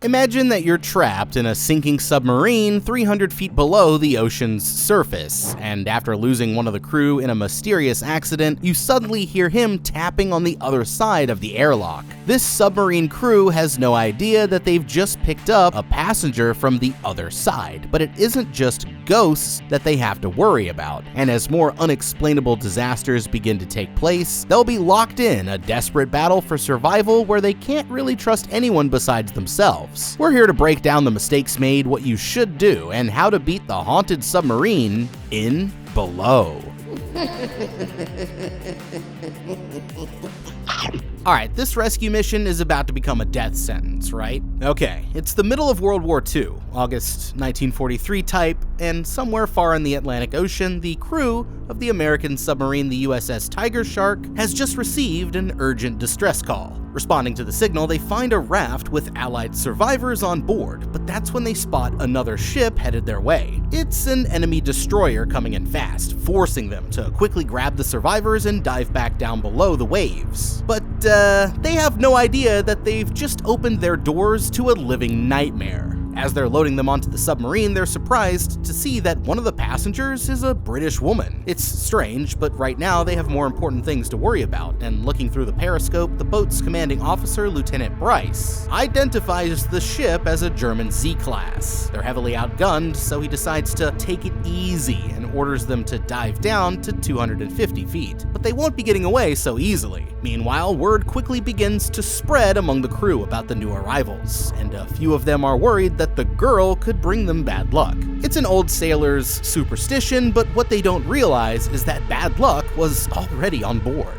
Imagine that you're trapped in a sinking submarine 300 feet below the ocean's surface, and after losing one of the crew in a mysterious accident, you suddenly hear him tapping on the other side of the airlock. This submarine crew has no idea that they've just picked up a passenger from the other side, but it isn't just ghosts that they have to worry about, and as more unexplainable disasters begin to take place, they'll be locked in a desperate battle for survival where they can't really trust anyone besides themselves. We're here to break down the mistakes made, what you should do, and how to beat the haunted submarine in Below. Alright, this rescue mission is about to become a death sentence, right? Okay, it's the middle of World War II, August 1943 type, and somewhere far in the Atlantic Ocean, the crew of the American submarine the USS Tiger Shark has just received an urgent distress call. Responding to the signal, they find a raft with Allied survivors on board, but that's when they spot another ship headed their way. It's an enemy destroyer coming in fast, forcing them to quickly grab the survivors and dive back down below the waves. But they have no idea that they've just opened their doors to a living nightmare. As they're loading them onto the submarine, they're surprised to see that one of the passengers is a British woman. It's strange, but right now they have more important things to worry about, and looking through the periscope, the boat's commanding officer, Lieutenant Bryce, identifies the ship as a German Z-class. They're heavily outgunned, so he decides to take it easy and orders them to dive down to 250 feet. But they won't be getting away so easily. Meanwhile, word quickly begins to spread among the crew about the new arrivals, and a few of them are worried that the girl could bring them bad luck. It's an old sailor's superstition, but what they don't realize is that bad luck was already on board.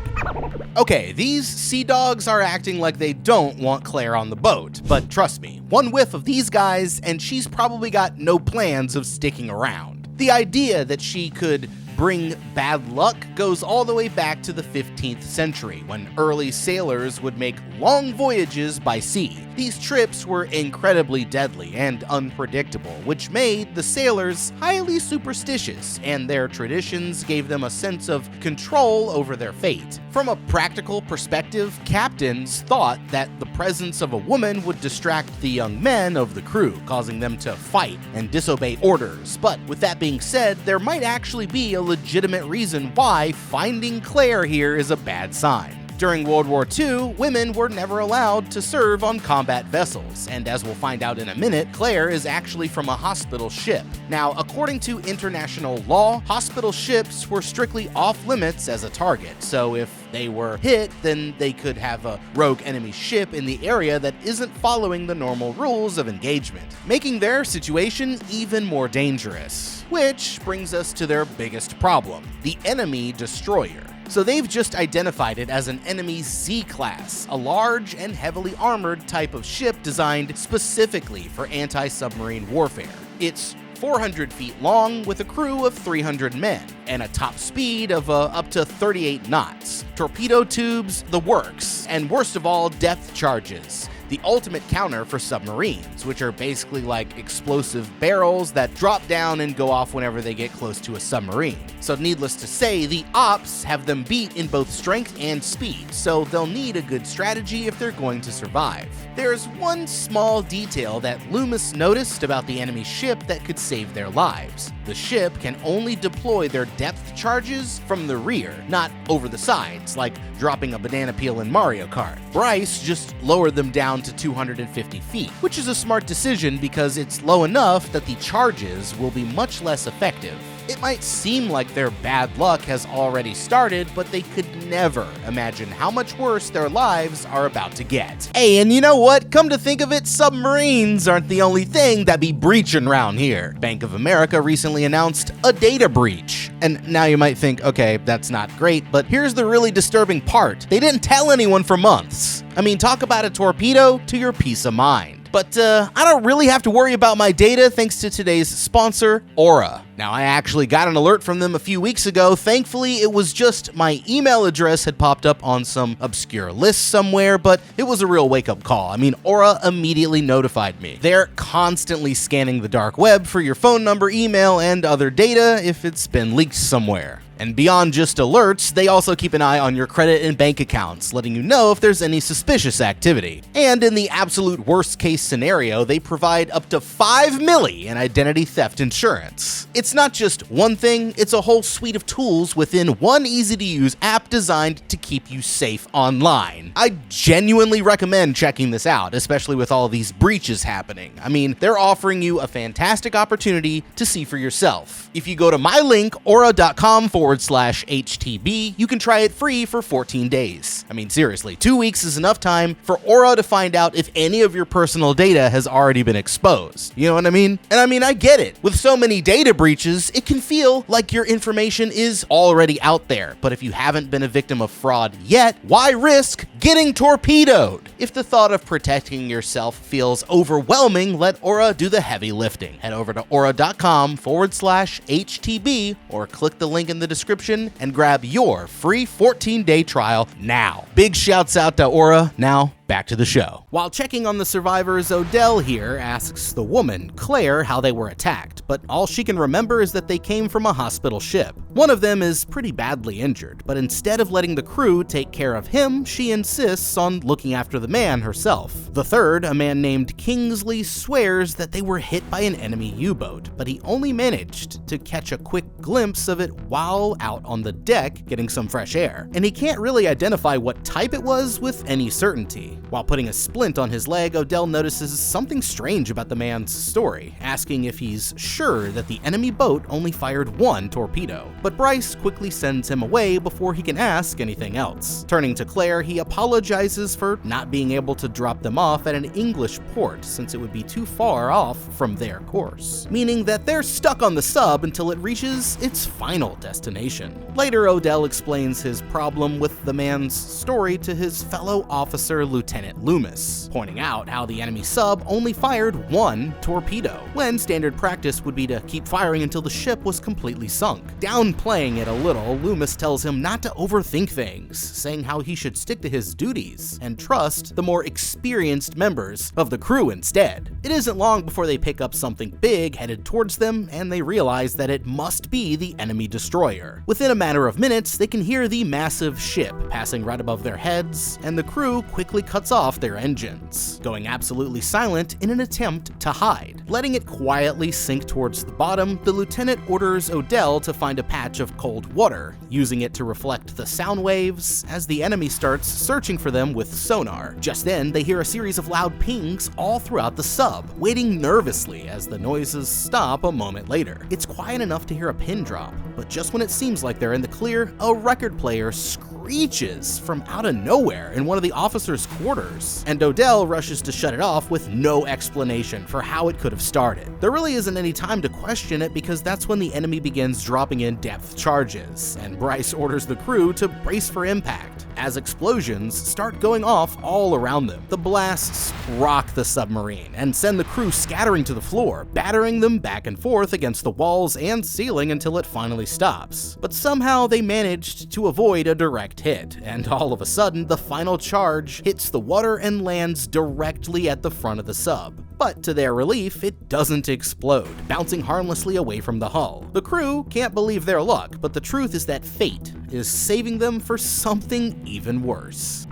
Okay, these sea dogs are acting like they don't want Claire on the boat, but trust me, one whiff of these guys and she's probably got no plans of sticking around. The idea that she could bring bad luck goes all the way back to the 15th century, when early sailors would make long voyages by sea. These trips were incredibly deadly and unpredictable, which made the sailors highly superstitious, and their traditions gave them a sense of control over their fate. From a practical perspective, captains thought that the presence of a woman would distract the young men of the crew, causing them to fight and disobey orders. But with that being said, there might actually be a legitimate reason why finding Claire here is a bad sign. During World War II, women were never allowed to serve on combat vessels, and as we'll find out in a minute, Claire is actually from a hospital ship. Now, according to international law, hospital ships were strictly off limits as a target, so if they were hit, then they could have a rogue enemy ship in the area that isn't following the normal rules of engagement, making their situation even more dangerous. Which brings us to their biggest problem, the enemy destroyer. So they've just identified it as an enemy Z-class, a large and heavily armored type of ship designed specifically for anti-submarine warfare. It's 400 feet long with a crew of 300 men and a top speed of up to 38 knots, torpedo tubes, the works, and worst of all, depth charges. The ultimate counter for submarines, which are basically like explosive barrels that drop down and go off whenever they get close to a submarine. So needless to say, the ops have them beat in both strength and speed, so they'll need a good strategy if they're going to survive. There's one small detail that Loomis noticed about the enemy ship that could save their lives. The ship can only deploy their depth charges from the rear, not over the sides, like dropping a banana peel in Mario Kart. Bryce just lowered them down to 250 feet, which is a smart decision because it's low enough that the charges will be much less effective. It might seem like their bad luck has already started, but they could never imagine how much worse their lives are about to get. Hey, and you know what? Come to think of it, submarines aren't the only thing that be breaching around here. Bank of America recently announced a data breach. And now you might think, okay, that's not great, but here's the really disturbing part. They didn't tell anyone for months. I mean, talk about a torpedo to your peace of mind. But I don't really have to worry about my data thanks to today's sponsor, Aura. Now, I actually got an alert from them a few weeks ago. Thankfully, it was just my email address had popped up on some obscure list somewhere, but it was a real wake-up call. I mean, Aura immediately notified me. They're constantly scanning the dark web for your phone number, email, and other data if it's been leaked somewhere. And beyond just alerts, they also keep an eye on your credit and bank accounts, letting you know if there's any suspicious activity. And in the absolute worst case scenario, they provide up to $5 million in identity theft insurance. It's not just one thing, it's a whole suite of tools within one easy-to-use app designed to keep you safe online. I genuinely recommend checking this out, especially with all these breaches happening. I mean, they're offering you a fantastic opportunity to see for yourself. If you go to my link, aura.com/HTB, you can try it free for 14 days. I mean, seriously, 2 weeks is enough time for Aura to find out if any of your personal data has already been exposed. You know what I mean? And I mean, I get it. With so many data breaches, it can feel like your information is already out there. But if you haven't been a victim of fraud yet, why risk getting torpedoed? If the thought of protecting yourself feels overwhelming, let Aura do the heavy lifting. Head over to aura.com/HTB or click the link in the description and grab your free 14-day trial now. Big shouts out to Aura. Now, back to the show. While checking on the survivors, Odell here asks the woman, Claire, how they were attacked, but all she can remember is that they came from a hospital ship. One of them is pretty badly injured, but instead of letting the crew take care of him, she insists on looking after the man herself. The third, a man named Kingsley, swears that they were hit by an enemy U-boat, but he only managed to catch a quick glimpse of it while out on the deck getting some fresh air, and he can't really identify what type it was with any certainty. While putting a splint on his leg, Odell notices something strange about the man's story, asking if he's sure that the enemy boat only fired one torpedo. But Bryce quickly sends him away before he can ask anything else. Turning to Claire, he apologizes for not being able to drop them off at an English port since it would be too far off from their course, meaning that they're stuck on the sub until it reaches its final destination. Later, Odell explains his problem with the man's story to his fellow officer, Lieutenant Loomis, pointing out how the enemy sub only fired one torpedo, when standard practice would be to keep firing until the ship was completely sunk. Downplaying it a little, Loomis tells him not to overthink things, saying how he should stick to his duties and trust the more experienced members of the crew instead. It isn't long before they pick up something big headed towards them, and they realize that it must be the enemy destroyer. Within a matter of minutes, they can hear the massive ship passing right above their heads, and the crew quickly cuts off their engines, going absolutely silent in an attempt to hide. Letting it quietly sink towards the bottom, the lieutenant orders Odell to find a patch of cold water, using it to reflect the sound waves as the enemy starts searching for them with sonar. Just then, they hear a series of loud pings all throughout the sub, waiting nervously as the noises stop a moment later. It's quiet enough to hear a pin drop, but just when it seems like they're in the clear, a record player screeches from out of nowhere in one of the officers' quarters, and Odell rushes to shut it off with no explanation for how it could have started. There really isn't any time to question it because that's when the enemy begins dropping in depth charges, and Bryce orders the crew to brace for impact as explosions start going off all around them. The blasts rock the submarine and send the crew scattering to the floor, battering them back and forth against the walls and ceiling until it finally stops. But somehow they managed to avoid a direct hit, and all of a sudden the final charge hits the water and lands directly at the front of the sub. But to their relief, it doesn't explode, bouncing harmlessly away from the hull. The crew can't believe their luck, but the truth is that fate is saving them for something even worse.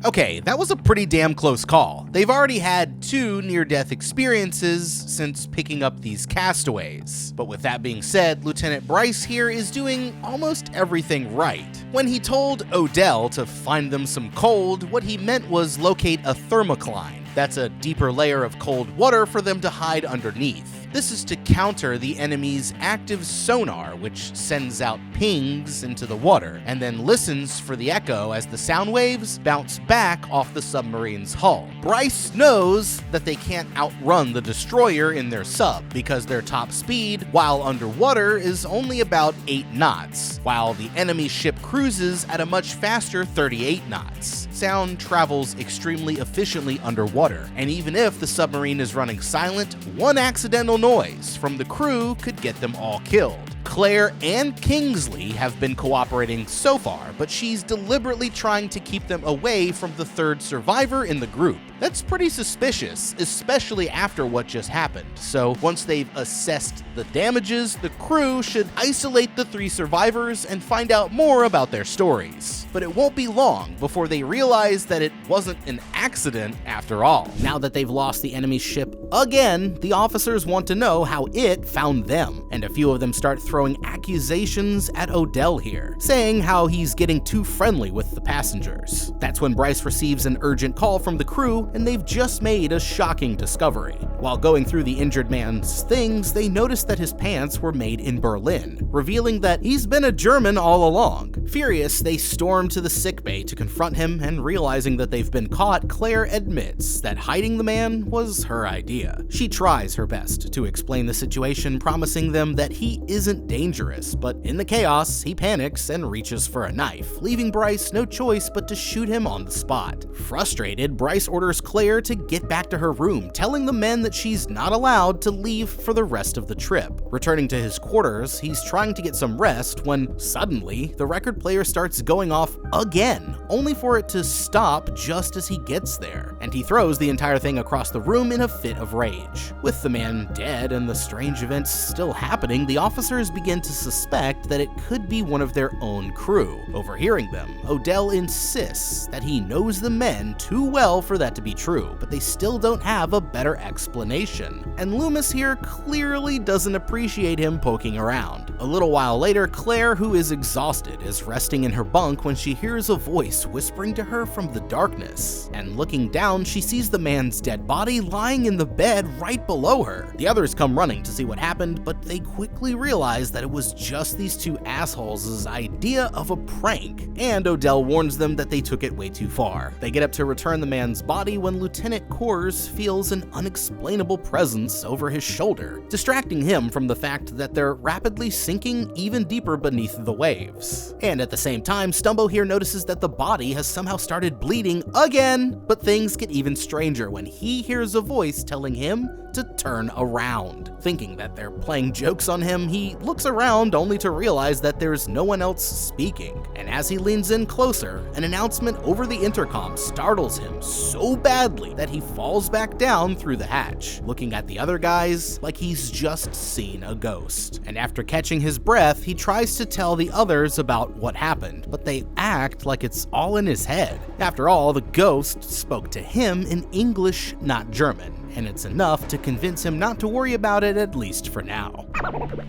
Okay, that was a pretty damn close call. They've already had 2 near-death experiences since picking up these castaways. But with that being said, Lieutenant Bryce here is doing almost everything right. When he told Odell to find them some cold, what he meant was locate a thermocline. That's a deeper layer of cold water for them to hide underneath. This is to counter the enemy's active sonar, which sends out pings into the water, and then listens for the echo as the sound waves bounce back off the submarine's hull. Bryce knows that they can't outrun the destroyer in their sub, because their top speed, while underwater, is only about 8 knots, while the enemy ship cruises at a much faster 38 knots. Sound travels extremely efficiently underwater, and even if the submarine is running silent, one accidental noise from the crew could get them all killed. Claire and Kingsley have been cooperating so far, but she's deliberately trying to keep them away from the third survivor in the group. That's pretty suspicious, especially after what just happened. So once they've assessed the damages, the crew should isolate the 3 survivors and find out more about their stories. But it won't be long before they realize that it wasn't an accident after all. Now that they've lost the enemy ship again, the officers want to know how it found them, and a few of them start throwing accusations at Odell here, saying how he's getting too friendly with the passengers. That's when Bryce receives an urgent call from the crew, and they've just made a shocking discovery. While going through the injured man's things, they notice that his pants were made in Berlin, revealing that he's been a German all along. Furious, they storm to the sickbay to confront him, and realizing that they've been caught, Claire admits that hiding the man was her idea. She tries her best to explain the situation, promising them that he isn't dangerous, but in the chaos, he panics and reaches for a knife, leaving Bryce no choice but to shoot him on the spot. Frustrated, Bryce orders Claire to get back to her room, telling the men that she's not allowed to leave for the rest of the trip. Returning to his quarters, he's trying to get some rest when suddenly the record player starts going off again, only for it to stop just as he gets there, and he throws the entire thing across the room in a fit of rage. With the man dead and the strange events still happening, the officers begin to suspect that it could be one of their own crew. Overhearing them, Odell insists that he knows the men too well for that to be true, but they still don't have a better explanation. And Loomis here clearly doesn't appreciate him poking around. A little while later, Claire, who is exhausted, is resting in her bunk when she hears a voice whispering to her from the darkness. And looking down, she sees the man's dead body lying in the bed right below her. The others come running to see what happened, but they quickly realize that it was just these 2 assholes' idea of a prank, and Odell warns them that they took it way too far. They get up to return the man's body when Lieutenant Kors feels an unexplainable presence over his shoulder, distracting him from the fact that they're rapidly sinking even deeper beneath the waves. And at the same time, Stumbo here notices that the body has somehow started bleeding again, but things get even stranger when he hears a voice telling him to turn around. Thinking that they're playing jokes on him, he looks around only to realize that there's no one else speaking. And as he leans in closer, an announcement over the intercom startles him so badly that he falls back down through the hatch, looking at the other guys like he's just seen a ghost. And after catching his breath, he tries to tell the others about what happened, but they act like it's all in his head. After all, the ghost spoke to him in English, not German, and it's enough to convince him not to worry about it, at least for now.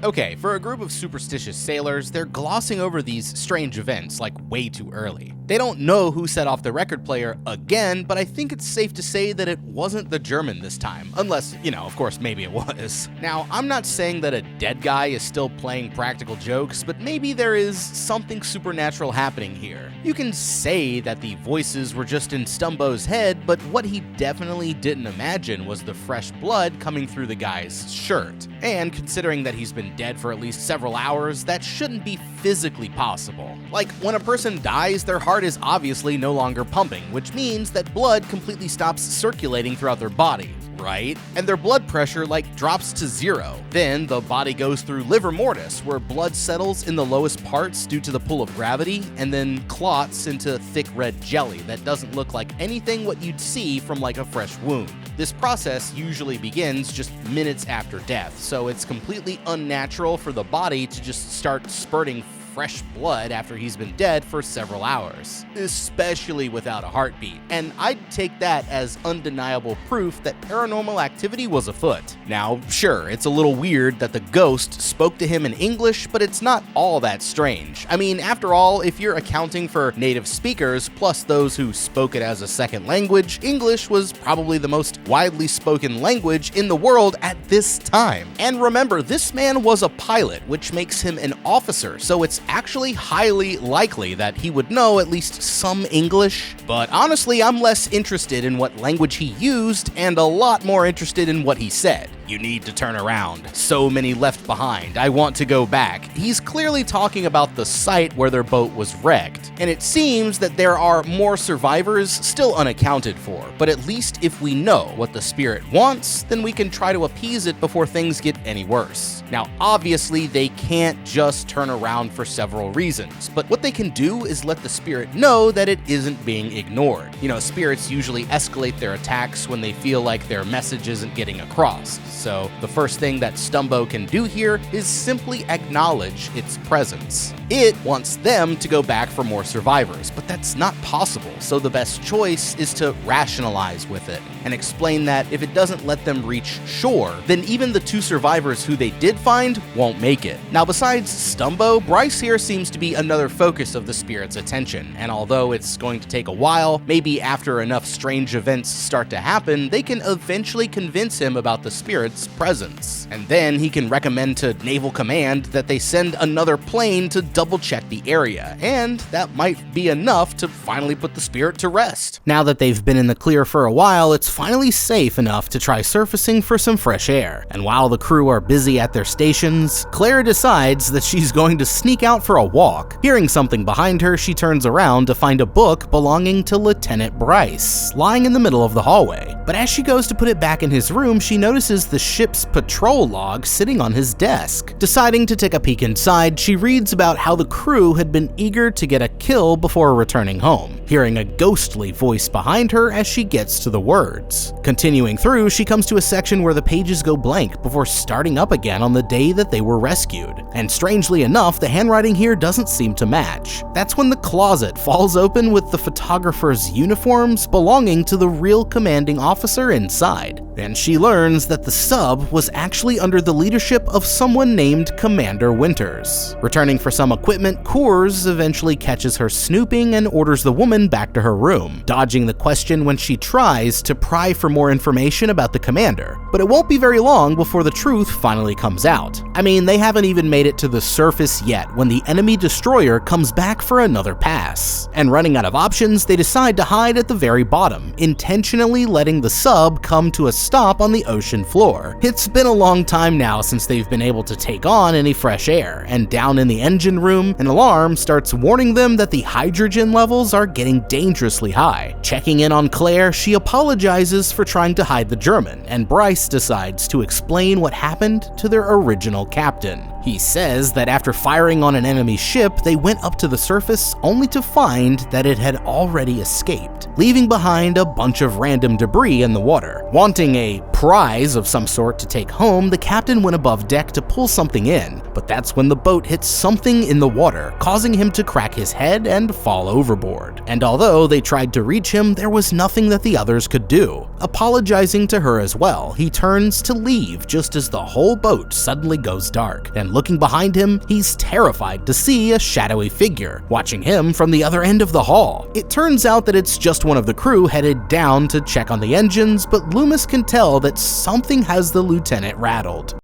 Okay, for a group of superstitious sailors, they're glossing over these strange events like way too early. They don't know who set off the record player again, but I think it's safe to say that it wasn't the German this time, unless, of course, maybe it was. Now, I'm not saying that a dead guy is still playing practical jokes, but maybe there is something supernatural happening here. You can say that the voices were just in Stumbo's head, but what he definitely didn't imagine was the fresh blood coming through the guy's shirt. And considering that he's been dead for at least several hours, that shouldn't be physically possible. Like, when a person dies, their heart is obviously no longer pumping, which means that blood completely stops circulating throughout their body, right? And their blood pressure drops to 0. Then the body goes through livor mortis, where blood settles in the lowest parts due to the pull of gravity, and then clots into thick red jelly that doesn't look like anything what you'd see from a fresh wound. This process usually begins just minutes after death, so it's completely unnatural for the body to just start spurting fresh blood after he's been dead for several hours, especially without a heartbeat. And I'd take that as undeniable proof that paranormal activity was afoot. Now, sure, it's a little weird that the ghost spoke to him in English, but it's not all that strange. I mean, after all, if you're accounting for native speakers plus those who spoke it as a second language, English was probably the most widely spoken language in the world at this time. And remember, this man was a pilot, which makes him an officer, so it's actually highly likely that he would know at least some English. But honestly, I'm less interested in what language he used and a lot more interested in what he said. You need to turn around. So many left behind. I want to go back. He's clearly talking about the site where their boat was wrecked, and it seems that there are more survivors still unaccounted for, but at least if we know what the spirit wants, then we can try to appease it before things get any worse. Now, obviously, they can't just turn around for several reasons, but what they can do is let the spirit know that it isn't being ignored. You know, spirits usually escalate their attacks when they feel like their message isn't getting across. So the first thing that Stumbo can do here is simply acknowledge its presence. It wants them to go back for more survivors, but that's not possible, so the best choice is to rationalize with it and explain that if it doesn't let them reach shore, then even the 2 survivors who they did find won't make it. Now, besides Stumbo, Bryce here seems to be another focus of the spirit's attention, and although it's going to take a while, maybe after enough strange events start to happen, they can eventually convince him about the spirit's presence. And then he can recommend to Naval Command that they send another plane to double-check the area, and that might be enough to finally put the spirit to rest. Now that they've been in the clear for a while, it's finally safe enough to try surfacing for some fresh air. And while the crew are busy at their stations, Claire decides that she's going to sneak out for a walk. Hearing something behind her, she turns around to find a book belonging to Lieutenant Bryce, lying in the middle of the hallway. But as she goes to put it back in his room, she notices the ship's patrol log sitting on his desk. Deciding to take a peek inside, she reads about how the crew had been eager to get a kill before returning home, hearing a ghostly voice behind her as she gets to the words. Continuing through, she comes to a section where the pages go blank before starting up again on the day that they were rescued. And strangely enough, the handwriting here doesn't seem to match. That's when the closet falls open with the photographer's uniforms belonging to the real commanding officer inside. And she learns that the sub was actually under the leadership of someone named Commander Winters. Returning for some equipment, Coors eventually catches her snooping and orders the woman back to her room, dodging the question when she tries to pry for more information about the commander. But it won't be very long before the truth finally comes out. I mean, they haven't even made it to the surface yet when the enemy destroyer comes back for another pass. And running out of options, they decide to hide at the very bottom, intentionally letting the sub come to a stop on the ocean floor. It's been a long time now since they've been able to take on any fresh air, and down in the engine room, an alarm starts warning them that the hydrogen levels are getting dangerously high. Checking in on Claire, she apologizes for trying to hide the German, and Bryce decides to explain what happened to their original captain. He says that after firing on an enemy ship, they went up to the surface only to find that it had already escaped, leaving behind a bunch of random debris in the water. Wanting a prize of some sort to take home, the captain went above deck to pull something in, but that's when the boat hits something in the water, causing him to crack his head and fall overboard. And although they tried to reach him, there was nothing that the others could do. Apologizing to her as well, he turns to leave just as the whole boat suddenly goes dark, and looking behind him, he's terrified to see a shadowy figure watching him from the other end of the hall. It turns out that it's just one of the crew headed down to check on the engines, but Loomis can tell that something has the lieutenant rattled.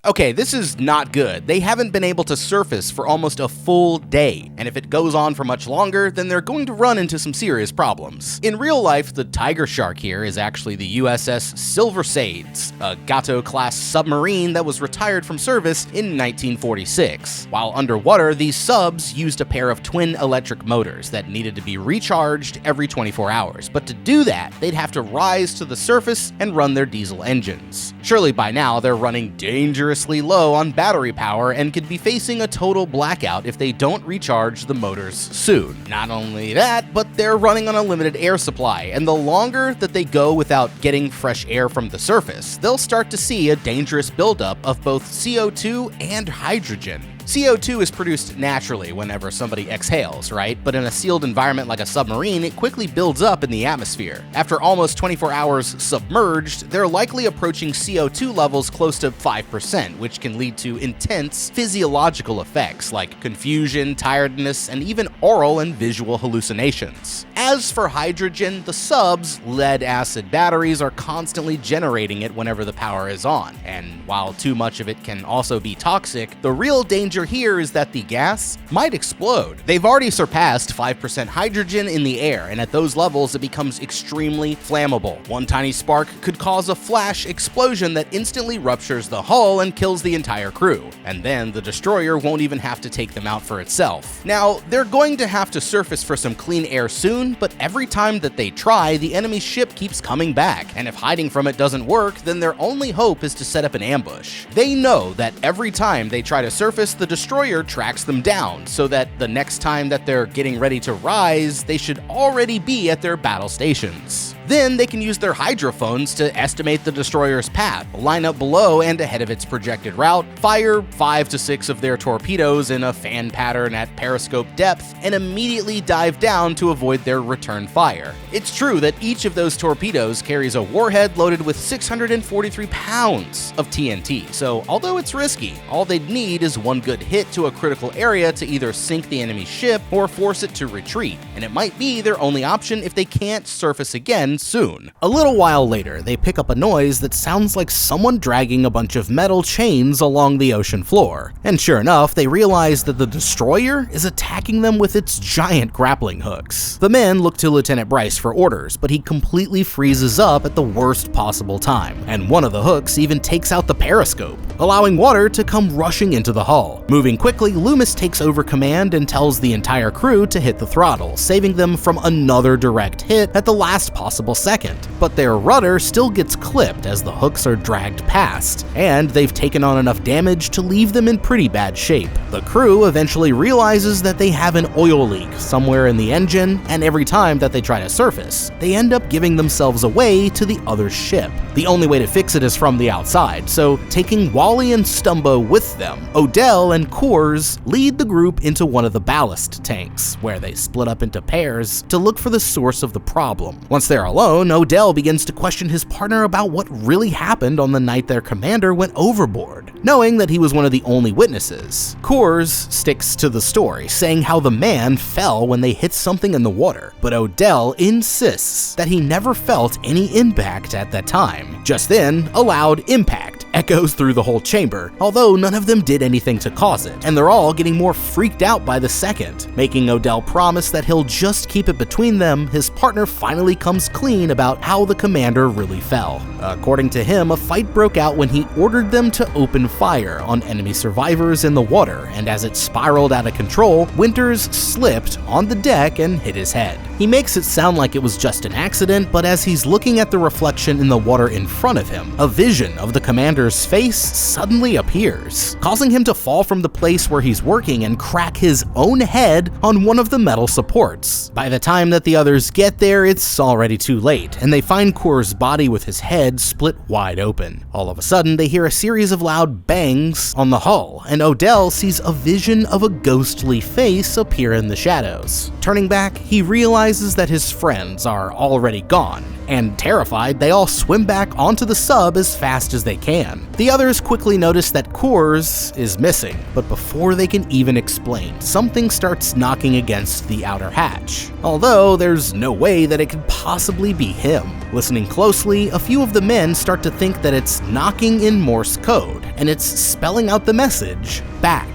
Okay, this is not good. They haven't been able to surface for almost a full day, and if it goes on for much longer, then they're going to run into some serious problems. In real life, the Tiger Shark here is actually the USS Silversades, a Gato-class submarine that was retired from service in 1946. While underwater, these subs used a pair of twin electric motors that needed to be recharged every 24 hours, but to do that, they'd have to rise to the surface and run their diesel engines. Surely by now, they're running dangerously low on battery power and could be facing a total blackout if they don't recharge the motors soon. Not only that, but they're running on a limited air supply, and the longer that they go without getting fresh air from the surface, they'll start to see a dangerous buildup of both CO2 and hydrogen. CO2 is produced naturally whenever somebody exhales, right? But in a sealed environment like a submarine, it quickly builds up in the atmosphere. After almost 24 hours submerged, they're likely approaching CO2 levels close to 5%, which can lead to intense physiological effects like confusion, tiredness, and even oral and visual hallucinations. As for hydrogen, the sub's lead-acid batteries are constantly generating it whenever the power is on, and while too much of it can also be toxic, the real danger danger here is that the gas might explode. They've already surpassed 5% hydrogen in the air, and at those levels it becomes extremely flammable. One tiny spark could cause a flash explosion that instantly ruptures the hull and kills the entire crew, and then the destroyer won't even have to take them out for itself. Now, they're going to have to surface for some clean air soon, but every time that they try, the enemy ship keeps coming back, and if hiding from it doesn't work, then their only hope is to set up an ambush. They know that every time they try to surface, the destroyer tracks them down, so that the next time that they're getting ready to rise, they should already be at their battle stations. Then they can use their hydrophones to estimate the destroyer's path, line up below and ahead of its projected route, fire 5 to 6 of their torpedoes in a fan pattern at periscope depth, and immediately dive down to avoid their return fire. It's true that each of those torpedoes carries a warhead loaded with 643 pounds of TNT, so although it's risky, all they'd need is one good hit to a critical area to either sink the enemy ship or force it to retreat, and it might be their only option if they can't surface again soon. A little while later, they pick up a noise that sounds like someone dragging a bunch of metal chains along the ocean floor. And sure enough, they realize that the destroyer is attacking them with its giant grappling hooks. The men look to Lieutenant Bryce for orders, but he completely freezes up at the worst possible time, and one of the hooks even takes out the periscope, allowing water to come rushing into the hull. Moving quickly, Loomis takes over command and tells the entire crew to hit the throttle, saving them from another direct hit at the last possible second. But their rudder still gets clipped as the hooks are dragged past, and they've taken on enough damage to leave them in pretty bad shape. The crew eventually realizes that they have an oil leak somewhere in the engine, and every time that they try to surface, they end up giving themselves away to the other ship. The only way to fix it is from the outside, so taking Wally and Stumbo with them, Odell and Coors lead the group into one of the ballast tanks, where they split up into pairs to look for the source of the problem. Once they're alone, Odell begins to question his partner about what really happened on the night their commander went overboard, knowing that he was one of the only witnesses. Coors sticks to the story, saying how the man fell when they hit something in the water, but Odell insists that he never felt any impact at that time. Just then, a loud impact echoes through the whole chamber, although none of them did anything to cause it, and they're all getting more freaked out by the second. Making Odell promise that he'll just keep it between them, his partner finally comes clean about how the commander really fell. According to him, a fight broke out when he ordered them to open fire on enemy survivors in the water, and as it spiraled out of control, Winters slipped on the deck and hit his head. He makes it sound like it was just an accident, but as he's looking at the reflection in the water in front of him, a vision of the commander's face suddenly appears, causing him to fall from the place where he's working and crack his own head on one of the metal supports. By the time that the others get there, it's already too late, and they find Coors' body with his head split wide open. All of a sudden, they hear a series of loud bangs on the hull, and Odell sees a vision of a ghostly face appear in the shadows. Turning back, he realizes that his friends are already gone, and terrified, they all swim back onto the sub as fast as they can. The others quickly notice that Coors is missing, but before they can even explain, something starts knocking against the outer hatch, although there's no way that it could possibly be him. Listening closely, a few of the men start to think that it's knocking in Morse code, and it's spelling out the message, back.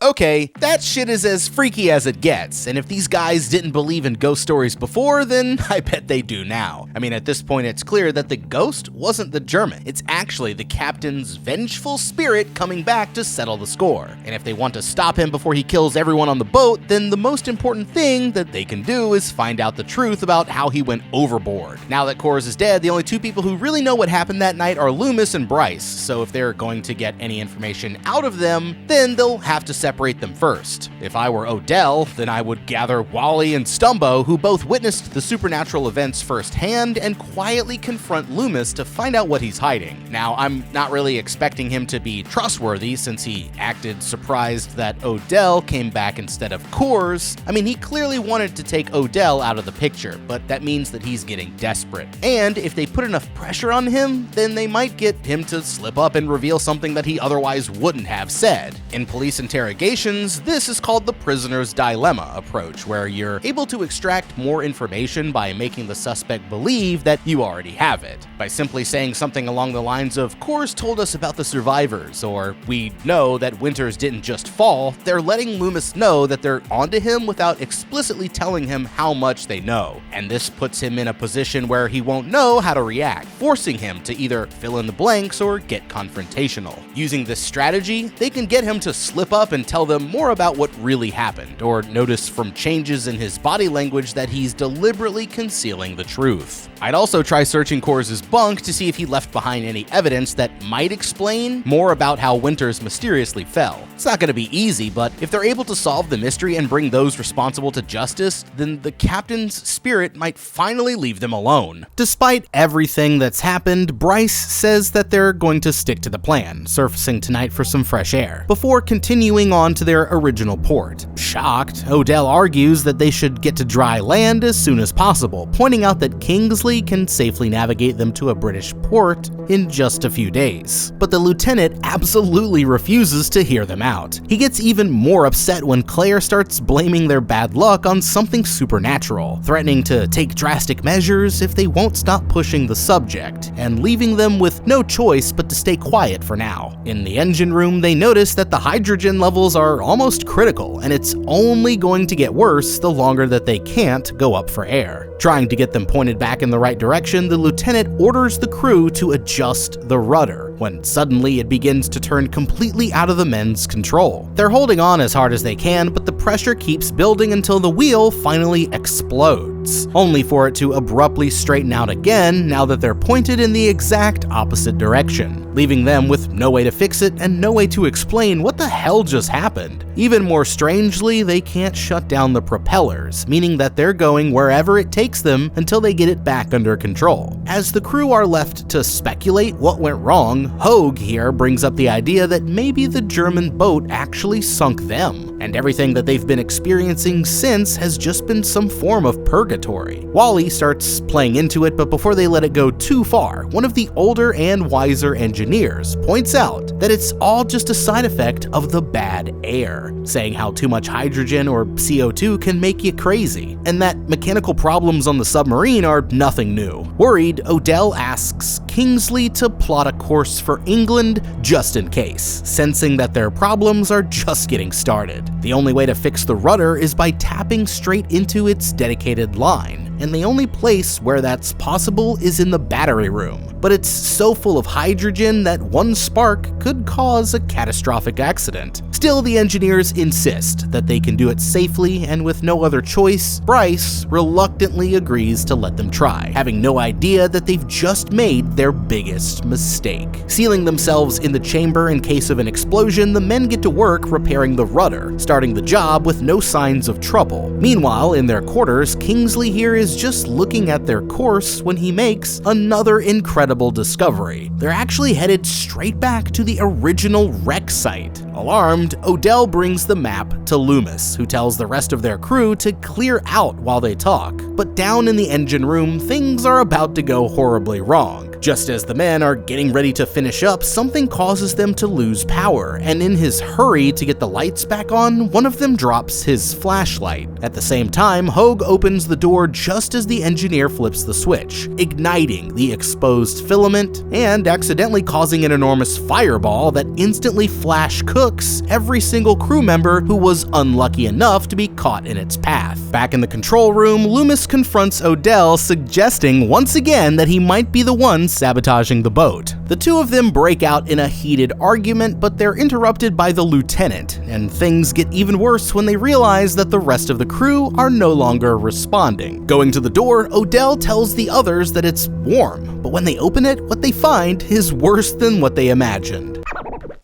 Okay, that shit is as freaky as it gets, and if these guys didn't believe in ghost stories before, then I bet they do now. I mean, at this point it's clear that the ghost wasn't the German, it's actually the captain's vengeful spirit coming back to settle the score. And if they want to stop him before he kills everyone on the boat, then the most important thing that they can do is find out the truth about how he went overboard. Now that Coors is dead, the only two people who really know what happened that night are Loomis and Bryce, so if they're going to get any information out of them, then they'll have to separate them first. If I were Odell, then I would gather Wally and Stumbo, who both witnessed the supernatural events firsthand, and quietly confront Loomis to find out what he's hiding. Now, I'm not really expecting him to be trustworthy since he acted surprised that Odell came back instead of Coors. I mean, he clearly wanted to take Odell out of the picture, but that means that he's getting desperate. And if they put enough pressure on him, then they might get him to slip up and reveal something that he otherwise wouldn't have said. In police interrogation, interrogations, this is called the prisoner's dilemma approach, where you're able to extract more information by making the suspect believe that you already have it. By simply saying something along the lines of, "Cores told us about the survivors," or "We know that Winters didn't just fall," they're letting Loomis know that they're onto him without explicitly telling him how much they know. And this puts him in a position where he won't know how to react, forcing him to either fill in the blanks or get confrontational. Using this strategy, they can get him to slip up and tell them more about what really happened, or notice from changes in his body language that he's deliberately concealing the truth. I'd also try searching Cores' bunk to see if he left behind any evidence that might explain more about how Winters mysteriously fell. It's not going to be easy, but if they're able to solve the mystery and bring those responsible to justice, then the captain's spirit might finally leave them alone. Despite everything that's happened, Bryce says that they're going to stick to the plan, surfacing tonight for some fresh air, before continuing on to their original port. Shocked, Odell argues that they should get to dry land as soon as possible, pointing out that Kingsley can safely navigate them to a British port in just a few days. But the lieutenant absolutely refuses to hear them out. He gets even more upset when Claire starts blaming their bad luck on something supernatural, threatening to take drastic measures if they won't stop pushing the subject, and leaving them with no choice but to stay quiet for now. In the engine room, they notice that the hydrogen levels are almost critical, and it's only going to get worse the longer that they can't go up for air. Trying to get them pointed back in the right direction, the lieutenant orders the crew to adjust the rudder, when suddenly it begins to turn completely out of the men's control. They're holding on as hard as they can, but the pressure keeps building until the wheel finally explodes, only for it to abruptly straighten out again now that they're pointed in the exact opposite direction, leaving them with no way to fix it and no way to explain what the hell just happened. Even more strangely, they can't shut down the propellers, meaning that they're going wherever it takes them until they get it back under control. As the crew are left to speculate what went wrong, Hogue here brings up the idea that maybe the German boat actually sunk them, and everything that they've been experiencing since has just been some form of purgatory. Wally starts playing into it, but before they let it go too far, one of the older and wiser engineers points out that it's all just a side effect of the bad air, saying how too much hydrogen or CO2 can make you crazy, and that mechanical problems on the submarine are nothing new. Worried, Odell asks Kingsley to plot a course for England just in case, sensing that their problems are just getting started. The only way to fix the rudder is by tapping straight into its dedicated line, and the only place where that's possible is in the battery room. But it's so full of hydrogen that one spark could cause a catastrophic accident. Still, the engineers insist that they can do it safely, and with no other choice, Bryce reluctantly agrees to let them try, having no idea that they've just made their biggest mistake. Sealing themselves in the chamber in case of an explosion, the men get to work repairing the rudder, starting the job with no signs of trouble. Meanwhile, in their quarters, Kingsley here is just looking at their course when he makes another incredible discovery. They're actually headed straight back to the original wreck site. Alarmed, Odell brings the map to Loomis, who tells the rest of their crew to clear out while they talk. But down in the engine room, things are about to go horribly wrong. Just as the men are getting ready to finish up, something causes them to lose power, and in his hurry to get the lights back on, one of them drops his flashlight. At the same time, Hogue opens the door just as the engineer flips the switch, igniting the exposed filament and accidentally causing an enormous fireball that instantly flash cooks every single crew member who was unlucky enough to be caught in its path. Back in the control room, Loomis confronts Odell, suggesting once again that he might be the one sabotaging the boat. The two of them break out in a heated argument, but they're interrupted by the lieutenant, and things get even worse when they realize that the rest of the crew are no longer responding. Going to the door, Odell tells the others that it's warm, but when they open it, what they find is worse than what they imagined.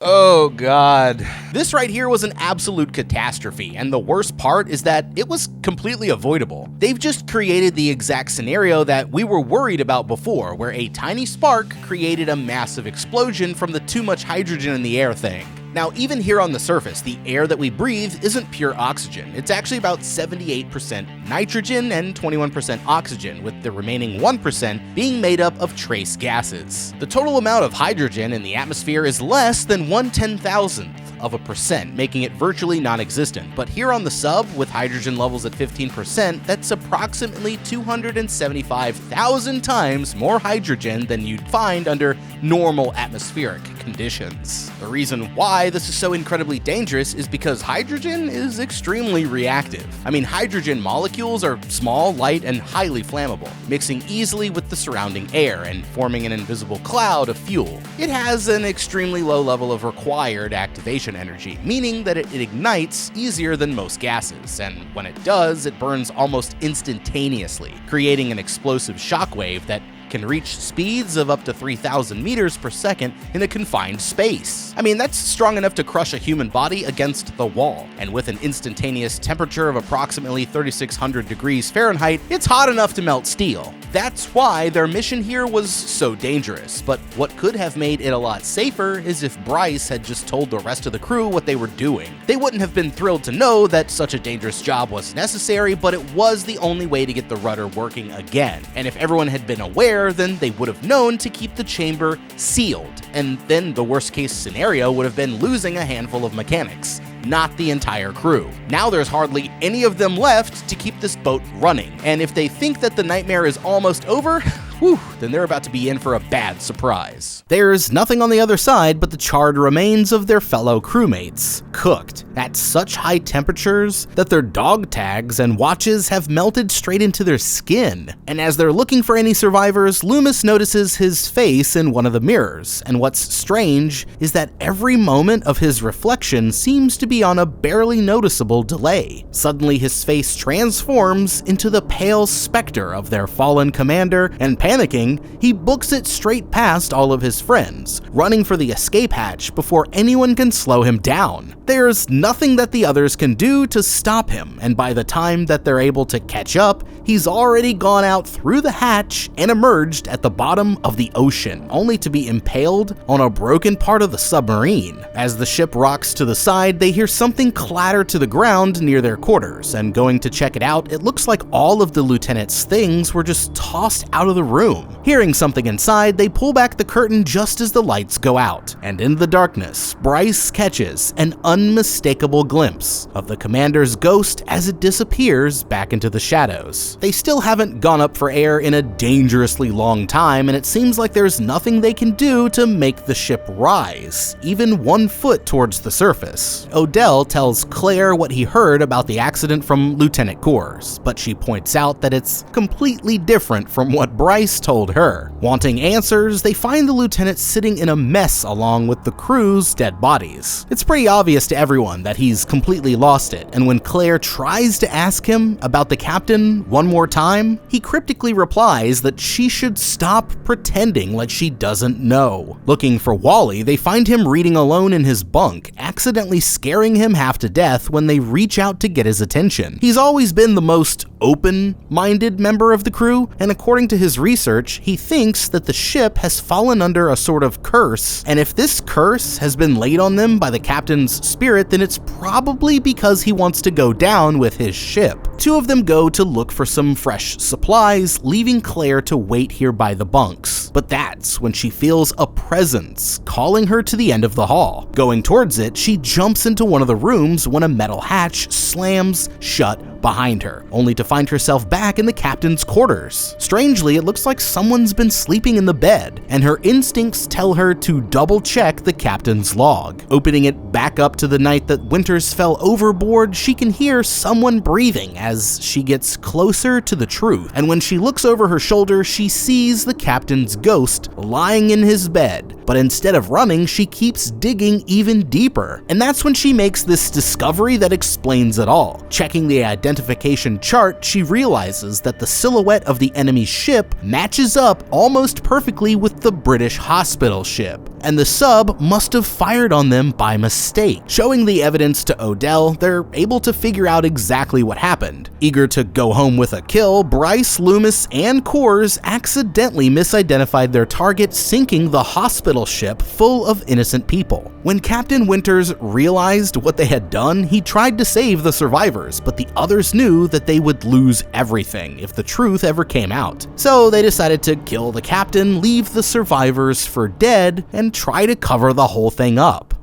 Oh god. This right here was an absolute catastrophe, and the worst part is that it was completely avoidable. They've just created the exact scenario that we were worried about before, where a tiny spark created a massive explosion from the too much hydrogen in the air thing. Now, even here on the surface, the air that we breathe isn't pure oxygen. It's actually about 78% nitrogen and 21% oxygen, with the remaining 1% being made up of trace gases. The total amount of hydrogen in the atmosphere is less than 1/10,000th of a percent, making it virtually non-existent. But here on the sub, with hydrogen levels at 15%, that's approximately 275,000 times more hydrogen than you'd find under normal atmospheric conditions. The reason why this is so incredibly dangerous is because hydrogen is extremely reactive. I mean, hydrogen molecules are small, light, and highly flammable, mixing easily with the surrounding air and forming an invisible cloud of fuel. It has an extremely low level of required activation energy, meaning that it ignites easier than most gases, and when it does, it burns almost instantaneously, creating an explosive shockwave that can reach speeds of up to 3,000 meters per second in a confined space. I mean, that's strong enough to crush a human body against the wall, and with an instantaneous temperature of approximately 3,600 degrees Fahrenheit, it's hot enough to melt steel. That's why their mission here was so dangerous, but what could have made it a lot safer is if Bryce had just told the rest of the crew what they were doing. They wouldn't have been thrilled to know that such a dangerous job was necessary, but it was the only way to get the rudder working again, and if everyone had been aware, then they would have known to keep the chamber sealed, and then the worst case scenario would have been losing a handful of mechanics, not the entire crew. Now there's hardly any of them left to keep this boat running, and if they think that the nightmare is almost over, whew, then they're about to be in for a bad surprise. There's nothing on the other side but the charred remains of their fellow crewmates, cooked at such high temperatures that their dog tags and watches have melted straight into their skin. And as they're looking for any survivors, Loomis notices his face in one of the mirrors, and what's strange is that every moment of his reflection seems to be on a barely noticeable delay. Suddenly his face transforms into the pale specter of their fallen commander, and panicking, he books it straight past all of his friends, running for the escape hatch before anyone can slow him down. There's nothing that the others can do to stop him, and by the time that they're able to catch up, he's already gone out through the hatch and emerged at the bottom of the ocean, only to be impaled on a broken part of the submarine. As the ship rocks to the side, they hear something clatter to the ground near their quarters, and going to check it out, it looks like all of the lieutenant's things were just tossed out of the room. Hearing something inside, they pull back the curtain just as the lights go out, and in the darkness, Bryce catches an unmistakable glimpse of the commander's ghost as it disappears back into the shadows. They still haven't gone up for air in a dangerously long time, and it seems like there's nothing they can do to make the ship rise, even 1 foot towards the surface. Odell tells Claire what he heard about the accident from Lieutenant Coors, but she points out that it's completely different from what Bryce told her. Wanting answers, they find the lieutenant sitting in a mess along with the crew's dead bodies. It's pretty obvious to everyone that he's completely lost it, and when Claire tries to ask him about the captain one more time, he cryptically replies that she should stop pretending like she doesn't know. Looking for Wally, they find him reading alone in his bunk, accidentally scaring him half to death when they reach out to get his attention. He's always been the most open-minded member of the crew, and according to his research, he thinks that the ship has fallen under a sort of curse, and if this curse has been laid on them by the captain's spirit, then it's probably because he wants to go down with his ship. Two of them go to look for some fresh supplies, leaving Claire to wait here by the bunks. But that's when she feels a presence calling her to the end of the hall. Going towards it, she jumps into one of the rooms when a metal hatch slams shut behind her, only to find herself back in the captain's quarters. Strangely, it looks like someone's been sleeping in the bed, and her instincts tell her to double-check the captain's log. Opening it back up to the night that Winters fell overboard, she can hear someone breathing as she gets closer to the truth, and when she looks over her shoulder, she sees the captain's ghost lying in his bed, but instead of running, she keeps digging even deeper. And that's when she makes this discovery that explains it all. Checking the identification chart, she realizes that the silhouette of the enemy ship matches up almost perfectly with the British hospital ship, and the sub must have fired on them by mistake. Showing the evidence to Odell, they're able to figure out exactly what happened. Eager to go home with a kill, Bryce, Loomis, and Coors accidentally misidentified their target, sinking the hospital ship full of innocent people. When Captain Winters realized what they had done, he tried to save the survivors, but the others knew that they would lose everything if the truth ever came out. So they decided to kill the captain, leave the survivors for dead, and try to cover the whole thing up.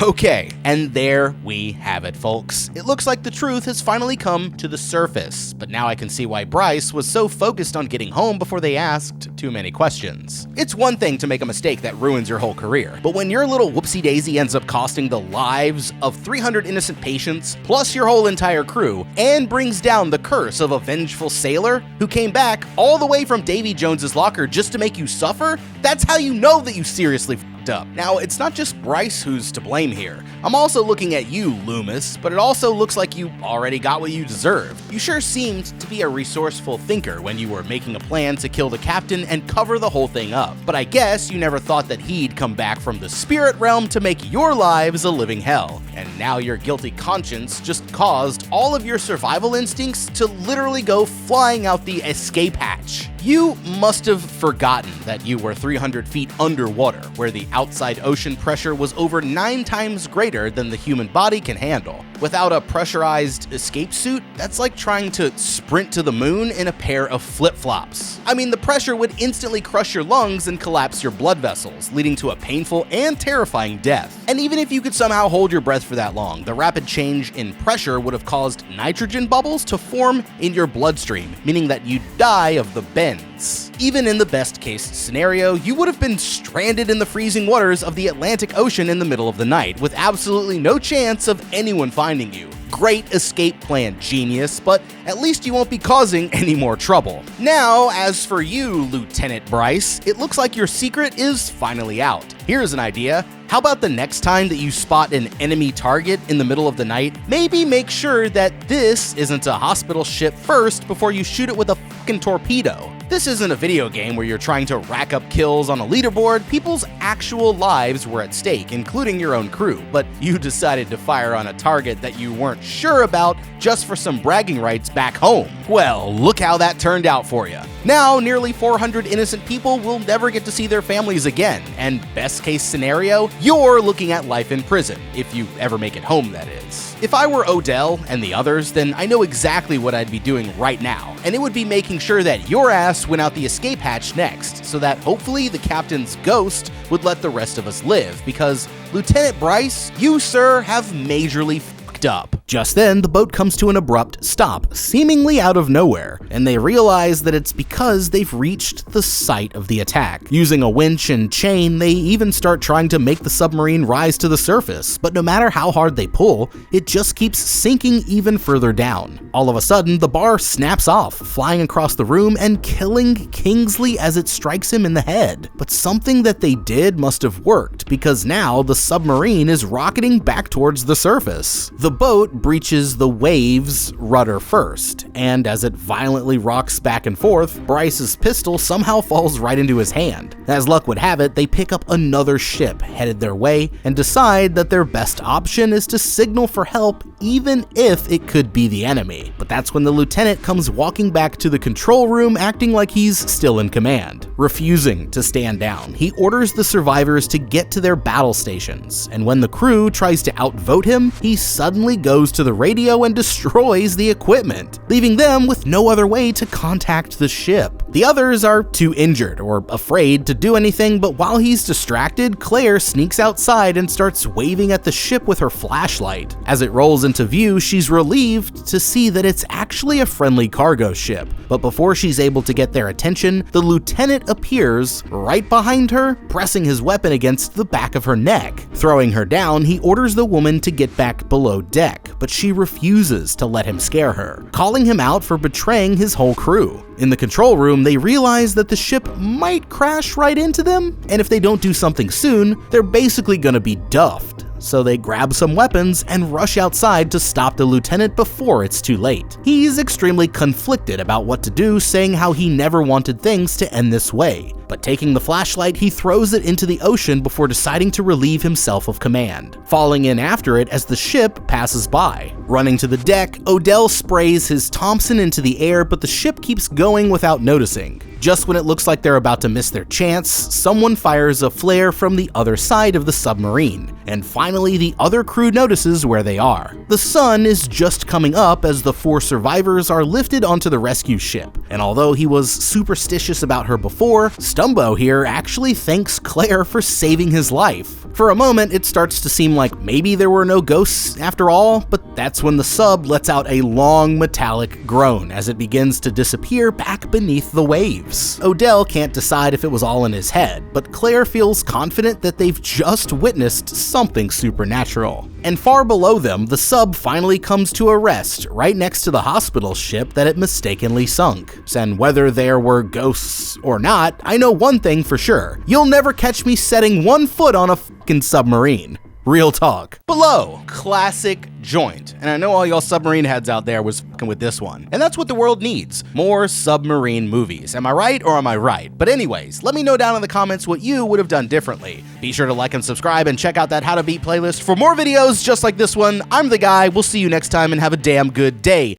Okay, and there we have it, folks. It looks like the truth has finally come to the surface, but now I can see why Bryce was so focused on getting home before they asked too many questions. It's one thing to make a mistake that ruins your whole career, but when your little whoopsie-daisy ends up costing the lives of 300 innocent patients, plus your whole entire crew, and brings down the curse of a vengeful sailor who came back all the way from Davy Jones's locker just to make you suffer, that's how you know that you seriously f***ed up. Now, it's not just Bryce who's to blame here. I'm also looking at you, Loomis, but it also looks like you already got what you deserved. You sure seemed to be a resourceful thinker when you were making a plan to kill the captain and cover the whole thing up, but I guess you never thought that he'd come back from the spirit realm to make your lives a living hell. And now your guilty conscience just caused all of your survival instincts to literally go flying out the escape hatch. You must have forgotten that you were 300 feet underwater, where the outside ocean pressure was over 9 times greater than the human body can handle. Without a pressurized escape suit, that's like trying to sprint to the moon in a pair of flip-flops. I mean, the pressure would instantly crush your lungs and collapse your blood vessels, leading to a painful and terrifying death. And even if you could somehow hold your breath for that long, the rapid change in pressure would have caused nitrogen bubbles to form in your bloodstream, meaning that you'd die of the bends. Even in the best case scenario, you would have been stranded in the freezing waters of the Atlantic Ocean in the middle of the night, with absolutely no chance of anyone finding you. Great escape plan, genius, but at least you won't be causing any more trouble. Now, as for you, Lieutenant Bryce, it looks like your secret is finally out. Here's an idea. How about the next time that you spot an enemy target in the middle of the night, maybe make sure that this isn't a hospital ship first before you shoot it with a fucking torpedo. This isn't a video game where you're trying to rack up kills on a leaderboard. People's actual lives were at stake, including your own crew, but you decided to fire on a target that you weren't sure about just for some bragging rights back home. Well, look how that turned out for you. Now, nearly 400 innocent people will never get to see their families again, and best case scenario, you're looking at life in prison, if you ever make it home, that is. If I were Odell and the others, then I know exactly what I'd be doing right now, and it would be making sure that your ass went out the escape hatch next, so that hopefully the captain's ghost would let the rest of us live, because Lieutenant Bryce, you, sir, have majorly f***ed up. Just then, the boat comes to an abrupt stop, seemingly out of nowhere, and they realize that it's because they've reached the site of the attack. Using a winch and chain, they even start trying to make the submarine rise to the surface, but no matter how hard they pull, it just keeps sinking even further down. All of a sudden, the bar snaps off, flying across the room and killing Kingsley as it strikes him in the head. But something that they did must have worked, because now the submarine is rocketing back towards the surface. The boat breaches the wave's rudder first, and as it violently rocks back and forth, Bryce's pistol somehow falls right into his hand. As luck would have it, they pick up another ship headed their way and decide that their best option is to signal for help, even if it could be the enemy. But that's when the lieutenant comes walking back to the control room acting like he's still in command. Refusing to stand down, he orders the survivors to get to their battle stations, and when the crew tries to outvote him, he suddenly goes to the radio and destroys the equipment, leaving them with no other way to contact the ship. The others are too injured or afraid to do anything, but while he's distracted, Claire sneaks outside and starts waving at the ship with her flashlight. As it rolls into view, she's relieved to see that it's actually a friendly cargo ship, but before she's able to get their attention, the lieutenant appears right behind her, pressing his weapon against the back of her neck. Throwing her down, he orders the woman to get back below deck, but she refuses to let him scare her, calling him out for betraying his whole crew. In the control room, they realize that the ship might crash right into them, and if they don't do something soon, they're basically gonna be duffed. So they grab some weapons and rush outside to stop the lieutenant before it's too late. He's extremely conflicted about what to do, saying how he never wanted things to end this way. But taking the flashlight, he throws it into the ocean before deciding to relieve himself of command, falling in after it as the ship passes by. Running to the deck, Odell sprays his Thompson into the air, but the ship keeps going without noticing. Just when it looks like they're about to miss their chance, someone fires a flare from the other side of the submarine, and finally the other crew notices where they are. The sun is just coming up as the 4 survivors are lifted onto the rescue ship, and although he was superstitious about her before, Stumbo here actually thanks Claire for saving his life. For a moment, it starts to seem like maybe there were no ghosts after all, but that's when the sub lets out a long metallic groan as it begins to disappear back beneath the waves. Odell can't decide if it was all in his head, but Claire feels confident that they've just witnessed something supernatural. And far below them, the sub finally comes to a rest right next to the hospital ship that it mistakenly sunk. And whether there were ghosts or not, I know one thing for sure. You'll never catch me setting one foot on a fucking submarine. Real talk. Below, classic joint. And I know all y'all submarine heads out there was fucking with this one. And that's what the world needs. More submarine movies. Am I right or am I right? But anyways, let me know down in the comments what you would have done differently. Be sure to like and subscribe and check out that How to Beat playlist for more videos just like this one. I'm the guy. We'll see you next time and have a damn good day.